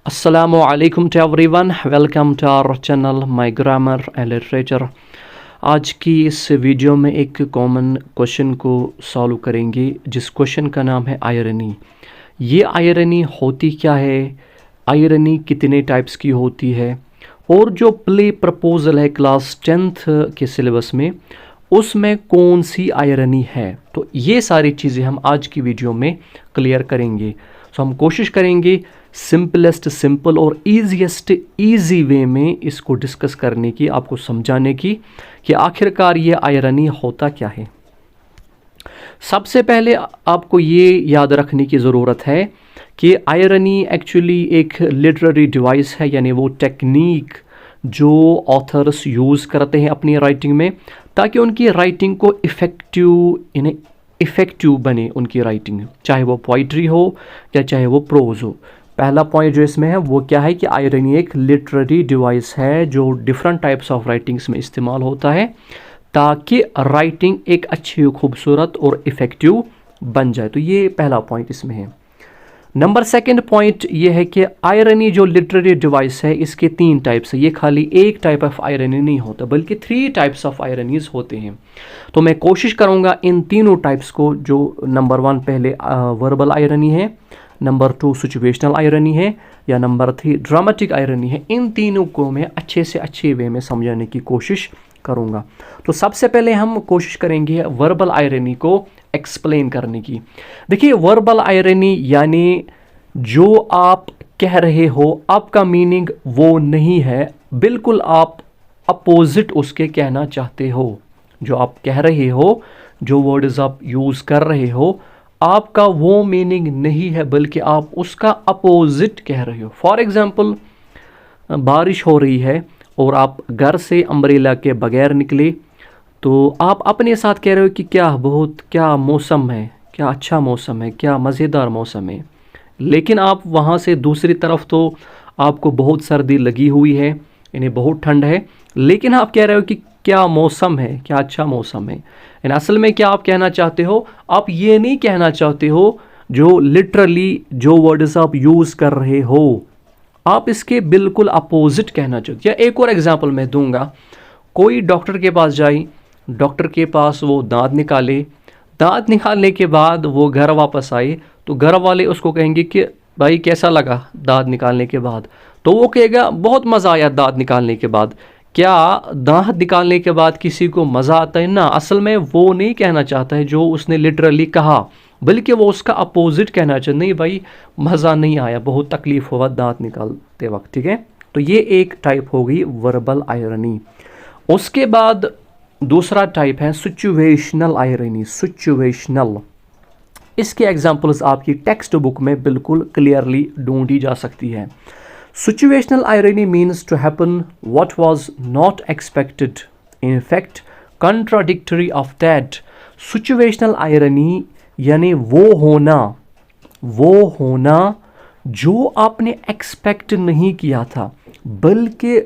Assalamu alaikum to everyone. Welcome to our channel My Grammar and Literature. आज की इस video में एक कॉमन क्वेश्चन को सॉल्व करेंगे जिस क्वेश्चन का नाम है आयरनी। ये आयरनी होती क्या है, आयरनी कितने टाइप्स की होती है, और जो प्ले प्रपोजल है क्लास 10th के सिलेबस में उसमें कौन सी आयरनी है। तो ये सारी चीज़ें हम आज की वीडियो में क्लियर करेंगे। सो हम कोशिश करेंगे सिंपलेस्ट सिंपल और ईजीएस्ट ईजी वे में इसको डिस्कस करने की, आपको समझाने की कि आखिरकार ये आयरनी होता क्या है। सबसे पहले आपको ये याद रखने की ज़रूरत है कि आयरनी एक्चुअली एक लिटरेरी डिवाइस है, यानी वो टेक्निक जो ऑथर्स यूज़ करते हैं अपनी राइटिंग में ताकि उनकी राइटिंग को इफ़ेक्टिव बने उनकी राइटिंग, चाहे वो पोइट्री हो या चाहे वो प्रोज हो। पहला पॉइंट जो इसमें है वो क्या है कि आयरनी एक लिटरेरी डिवाइस है जो डिफरेंट टाइप्स ऑफ राइटिंग्स में इस्तेमाल होता है ताकि राइटिंग एक अच्छी, खूबसूरत और इफ़ेक्टिव बन जाए। तो ये पहला पॉइंट इसमें है। नंबर सेकंड पॉइंट ये है कि आयरनी जो लिटरेरी डिवाइस है इसके 3 टाइप्स है। ये खाली एक टाइप ऑफ आयरनी नहीं होता बल्कि 3 टाइप्स ऑफ आयरनीज होते हैं। तो मैं कोशिश करूँगा इन तीनों टाइप्स को, जो नंबर 1 पहले वर्बल आयरनी है, नंबर 2 सिचुएशनल आयरनी है, या नंबर 3 ड्रामेटिक आयरनी है, इन तीनों को मैं अच्छे से अच्छे वे में समझाने की कोशिश करूँगा। तो सबसे पहले हम कोशिश करेंगे वर्बल आयरनी को एक्सप्लेन करने की। देखिए, वर्बल आयरनी यानी जो आप कह रहे हो आपका मीनिंग वो नहीं है, बिल्कुल आप अपोजिट उसके कहना चाहते हो। जो आप कह रहे हो, जो वर्ड्स आप यूज़ कर रहे हो, आपका वो मीनिंग नहीं है बल्कि आप उसका अपोजिट कह रहे हो। फॉर एग्ज़ाम्पल, बारिश हो रही है और आप घर से अम्ब्रेला के बगैर निकले तो आप अपने साथ कह रहे हो कि क्या मौसम है, क्या अच्छा मौसम है, क्या मज़ेदार मौसम है। लेकिन आप वहाँ से दूसरी तरफ तो आपको बहुत सर्दी लगी हुई है, यानी बहुत ठंड है, लेकिन आप कह रहे हो कि क्या मौसम है, क्या अच्छा मौसम है। यानी असल में क्या आप कहना चाहते हो, आप ये नहीं कहना चाहते हो जो लिटरली जो वर्ड्स आप यूज़ कर रहे हो, आप इसके बिल्कुल अपोजिट कहना चाहते हो। या एक और एग्जांपल मैं दूंगा, कोई डॉक्टर के पास जाए, डॉक्टर के पास वो दांत निकाले, दांत निकालने के बाद वो घर वापस आए तो घर वाले उसको कहेंगे कि भाई कैसा लगा दांत निकालने के बाद, तो वो कहेगा बहुत मज़ा आया दांत निकालने के बाद। क्या दांत निकालने के बाद किसी को मज़ा आता है? ना, असल में वो नहीं कहना चाहता है जो उसने लिटरली कहा, बल्कि वो उसका अपोजिट कहना चाहता, नहीं भाई मज़ा नहीं आया, बहुत तकलीफ़ हुआ दांत निकालते वक्त। ठीक है, तो ये एक टाइप हो गई वर्बल आयरनी। उसके बाद दूसरा टाइप है सिचुएशनल आयरनी। सिचुएशनल, इसके एग्जांपल्स आपकी टेक्स्ट बुक में बिल्कुल क्लियरली ढूंढी जा सकती है। Situational irony means to happen what was not expected, in fact contradictory of that. Situational irony यानी वो होना जो आपने एक्सपेक्ट नहीं किया था बल्कि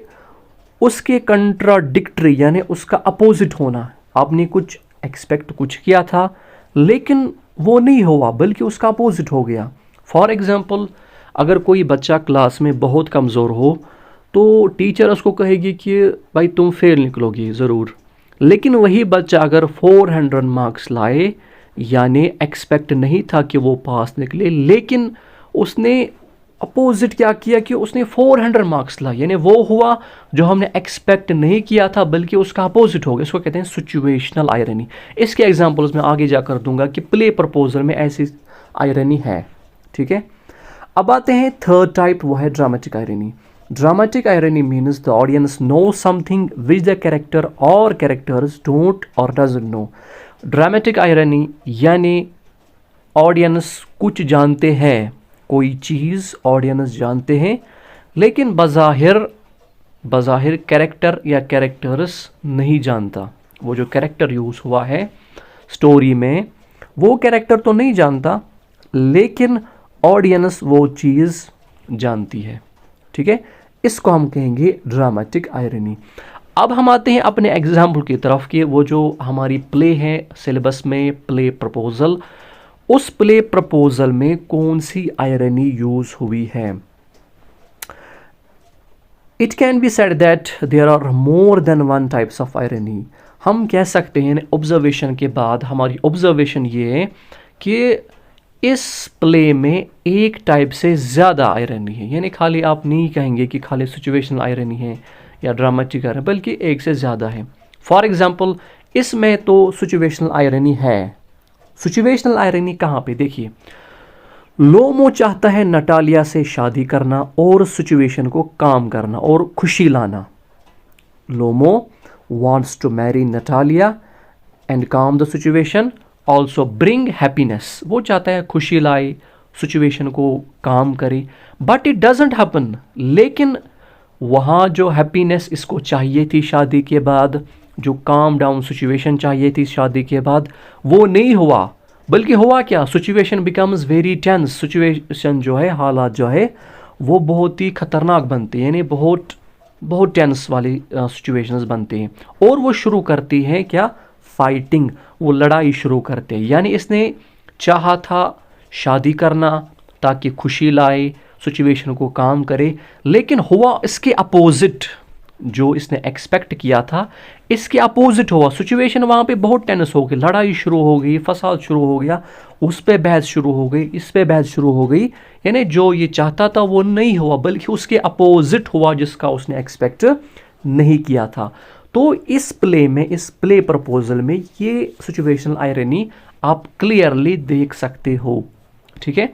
उसके कंट्राडिक्टरी यानी उसका अपोजिट होना। आपने कुछ एक्सपेक्ट कुछ किया था लेकिन वो नहीं हुआ बल्कि उसका अपोजिट हो गया। फॉर एग्जांपल, अगर कोई बच्चा क्लास में बहुत कमज़ोर हो तो टीचर उसको कहेगी कि भाई तुम फेल निकलोगी ज़रूर, लेकिन वही बच्चा अगर 400 मार्क्स लाए, यानी एक्सपेक्ट नहीं था कि वो पास निकले, लेकिन उसने अपोजिट क्या किया कि उसने 400 मार्क्स लाए, यानी वो हुआ जो हमने एक्सपेक्ट नहीं किया था बल्कि उसका अपोजिट हो गया। इसको कहते हैं सिचुएशनल आयरनी। इसके एग्जांपल्स मैं आगे जाकर दूंगा कि प्ले प्रपोजल में ऐसी आयरनी है। ठीक है, अब आते हैं थर्ड टाइप, वो है dramatic irony. Dramatic irony means the audience know something which the character और कैरेक्टर्स डोंट और डजंट नो। ड्रामेटिक आयरनी यानी ऑडियंस कुछ जानते हैं, कोई चीज़ ऑडियंस जानते हैं, लेकिन बज़ाहिर कैरेक्टर या कैरेक्टर्स नहीं जानता। वो जो कैरेक्टर यूज़ हुआ है स्टोरी में वो कैरेक्टर तो नहीं जानता, लेकिन ऑडियंस वो चीज़ जानती है। ठीक है, इसको हम कहेंगे ड्रामेटिक आयरनी। अब हम आते हैं अपने एग्जाम्पल की तरफ कि वो जो हमारी प्ले है सिलेबस में, प्ले प्रपोजल, उस प्ले प्रपोजल में कौन सी आयरनी यूज़ हुई है। It can be said that there are more than one types of irony. हम कह सकते हैं ऑब्जर्वेशन के बाद, हमारी ऑब्जर्वेशन ये है कि इस प्ले में एक टाइप से ज़्यादा आयरनी है, यानी खाली आप नहीं कहेंगे कि खाली सिचुएशनल आयरनी है या ड्रामेटिक आयरनी, बल्कि एक से ज़्यादा है। फॉर एग्जांपल इसमें तो सिचुएशनल आयरनी है। सिचुएशनल आयरनी कहाँ पे, देखिए लोमो चाहता है नटालिया से शादी करना और सिचुएशन को काम करना और खुशी लाना। लोमो wants to marry Natalia and calm the situation, also bring happiness। वो चाहता है खुशी लाए, सिचुएशन को काम करे, बट इट डजेंट हैपन। लेकिन वहाँ जो हैप्पीनेस इसको चाहिए थी शादी के बाद, जो काम डाउन सिचुएशन चाहिए थी शादी के बाद, वो नहीं हुआ। बल्कि हुआ क्या, situation becomes very tense. Situation जो है, हालात जो है वो बहुत ही खतरनाक बनते हैं, यानी बहुत टेंस वाली सिचुएशंस बनते हैं, और वो शुरू करती हैं क्या, फाइटिंग, वो लड़ाई शुरू करते हैं। यानी इसने चाहा था शादी करना ताकि खुशी लाए, सिचुएशन को काम करे, लेकिन हुआ इसके अपोजिट। जो इसने एक्सपेक्ट किया था इसके अपोजिट हुआ। सिचुएशन वहाँ पे बहुत टेंस हो गई, लड़ाई शुरू हो गई, फसाद शुरू हो गया, उस पे बहस शुरू हो गई, इस पे बहस शुरू हो गई। यानी जो ये चाहता था वो नहीं हुआ, बल्कि उसके अपोजिट हुआ, जिसका उसने एक्सपेक्ट नहीं किया था। तो इस प्ले में, इस प्ले प्रपोजल में ये सिचुएशनल आयरनी आप क्लियरली देख सकते हो। ठीक है।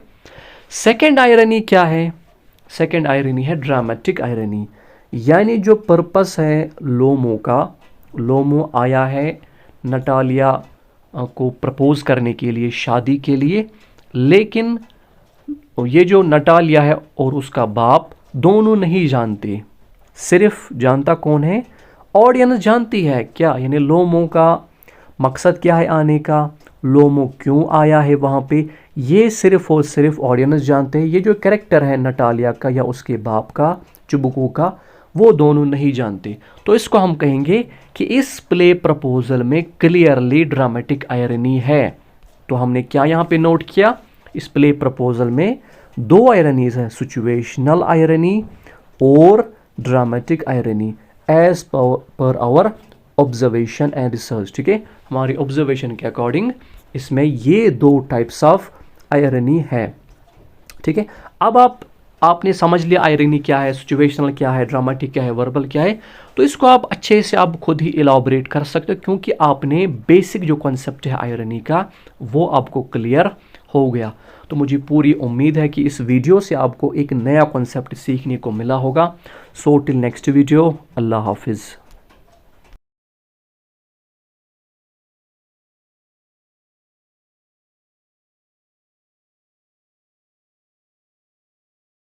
सेकेंड आयरनी क्या है, सेकेंड आयरनी है ड्रामेटिक आयरनी। यानी जो पर्पस है लोमो का, लोमो आया है नटालिया को प्रपोज करने के लिए, शादी के लिए, लेकिन ये जो नटालिया है और उसका बाप दोनों नहीं जानते। सिर्फ जानता कौन है, ऑडियंस जानती है। क्या, यानी लोमो का मकसद क्या है आने का, लोमो क्यों आया है वहाँ पे, ये सिर्फ और सिर्फ ऑडियंस जानते हैं। ये जो कैरेक्टर है नटालिया का या उसके बाप का, चुबुकू का, वो दोनों नहीं जानते। तो इसको हम कहेंगे कि इस प्ले प्रपोजल में क्लियरली ड्रामेटिक आयरनी है। तो हमने क्या यहाँ पे नोट किया, इस प्ले प्रपोजल में दो आयरनीज हैं, सिचुएशनल आयरनी और dramatic irony, as per our observation and research. ठीक है, हमारी ऑब्जर्वेशन के अकॉर्डिंग इसमें ये दो टाइप्स ऑफ आयरनी है। ठीक है, अब आपने समझ लिया आयरनी क्या है, सिचुएशनल क्या है, ड्रामेटिक क्या है, वर्बल क्या है। तो इसको आप अच्छे से आप खुद ही इलाबोरेट कर सकते हो, क्योंकि आपने बेसिक जो कॉन्सेप्ट है आयरनी का वो आपको क्लियर हो गया। तो मुझे पूरी उम्मीद है कि इस वीडियो से आपको एक नया कॉन्सेप्ट सीखने को मिला होगा। सो टिल नेक्स्ट वीडियो, अल्लाह हाफिज़।